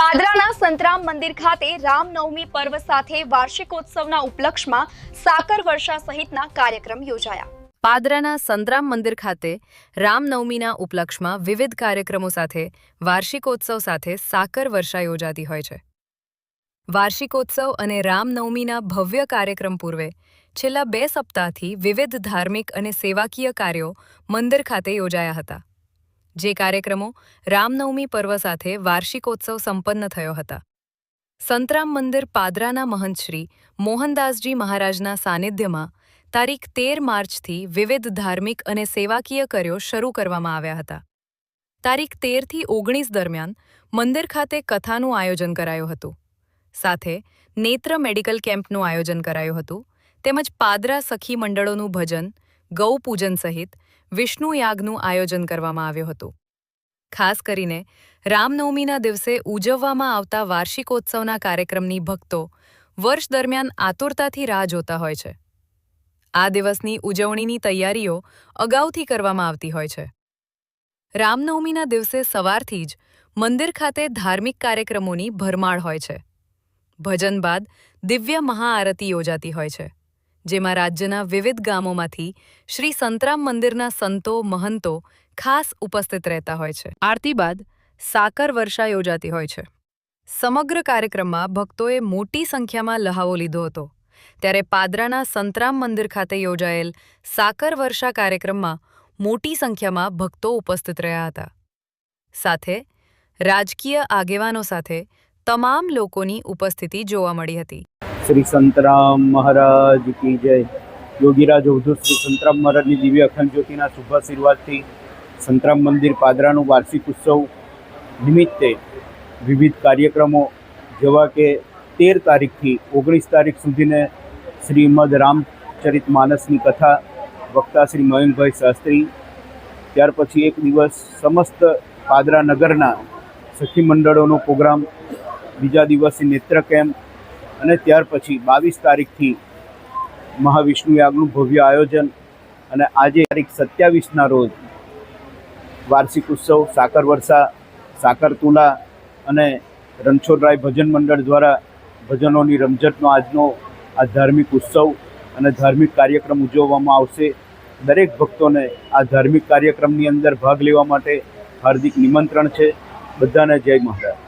પાદરાના સંતરામ મંદિર ખાતે રામનવમી પર્વ સાથે વાર્ષિકોત્સવના ઉપલક્ષમાં સાકર વર્ષા સહિતના કાર્યક્રમ યોજાયા। પાદરાના સંતરામ મંદિર ખાતે રામનવમીના ઉપલક્ષમાં વિવિધ કાર્યક્રમો સાથે વાર્ષિકોત્સવ સાથે સાકર વર્ષા યોજાતી હોય છે। વાર્ષિકોત્સવ અને રામનવમીના ભવ્ય કાર્યક્રમ પૂર્વે છેલ્લા 2 સપ્તાહથી વિવિધ ધાર્મિક અને સેવાકીય કાર્યો મંદિર ખાતે યોજાયા હતા, જે કાર્યક્રમો રામનવમી પર્વ સાથે વાર્ષિકોત્સવ સંપન્ન થયો હતા। સંતરામ મંદિર પાદરાના મહંત શ્રી મોહનદાસજી મહારાજના સાનિધ્યમાં તારીખ 13 માર્ચથી વિવિધ ધાર્મિક અને સેવાકીય કાર્યો શરૂ કરવામાં આવ્યા હતા। તારીખ 13 થી 19 દરમિયાન મંદિર ખાતે કથાનું આયોજન કરાયું હતું, સાથે નેત્ર મેડિકલ કેમ્પનું આયોજન કરાયું હતું, તેમજ પાદરા સખી મંડળોનું ભજન, ગૌ પૂજન સહિત વિષ્ણુ યાગનું આયોજન કરવામાં આવ્યું હતું। ખાસ કરીને રામનવમીના દિવસે ઉજવવામાં આવતા વાર્ષિકોત્સવના કાર્યક્રમની ભક્તો વર્ષ દરમિયાન આતુરતાથી રાહ જોતા હોય છે। આ દિવસની ઉજવણીની તૈયારીઓ અગાઉથી કરવામાં આવતી હોય છે। રામનવમીના દિવસે સવારથી જ મંદિર ખાતે ધાર્મિક કાર્યક્રમોની ભરમાર હોય છે। ભજન બાદ દિવ્ય મહાઆરતી યોજાતી હોય છે, જેમાં રાજ્યના વિવિધ ગામોમાંથી શ્રી સંતરામ મંદિરના સંતો મહંતો ખાસ ઉપસ્થિત રહેતા હોય છે। આરતી બાદ સાકર વર્ષા યોજાતી હોય છે। સમગ્ર કાર્યક્રમમાં ભક્તોએ મોટી સંખ્યામાં લહાવો લીધો હતો, ત્યારે પાદરાના સંતરામ મંદિર ખાતે યોજાયેલ સાકર વર્ષા કાર્યક્રમમાં મોટી સંખ્યામાં ભક્તો ઉપસ્થિત રહ્યા હતા। સાથે રાજકીય આગેવાનો સાથે તમામ લોકોની ઉપસ્થિતિ જોવા મળી હતી। श्री संतराम महाराज की जय। योगीराज अवधूत श्री संतराम महाराज की दिव्य अखंड ज्योतिना शुभाशीर्वाद थी संतराम मंदिर पादरानु वार्षिक उत्सव निमित्ते विविध कार्यक्रमों जेवा के 13 तारीख थी 19 तारीख सुधी ने श्रीमद रामचरित मानसनी कथा वक्ता श्री मयंकभाई शास्त्री, त्यार पछी एक दिवस समस्त पादरा नगरना सखी मंडळोनो प्रोग्राम, बीजा दिवसे नेत्र केम्प અને ત્યાર પછી 22 તારીખથી મહાવિષ્ણુ યાગનું ભવ્ય આયોજન અને આજે તારીખ 27ના રોજ વાર્ષિક ઉત્સવ સાકર વર્ષા, સાકર તુલા અને રણછોડરાય ભજન મંડળ દ્વારા ભજનોની રમઝટનો આજનો આ ધાર્મિક ઉત્સવ અને ધાર્મિક કાર્યક્રમ ઉજવવામાં આવશે। દરેક ભક્તોને આ ધાર્મિક કાર્યક્રમની અંદર ભાગ લેવા માટે હાર્દિક નિમંત્રણ છે। બધાને જય મહારાજ।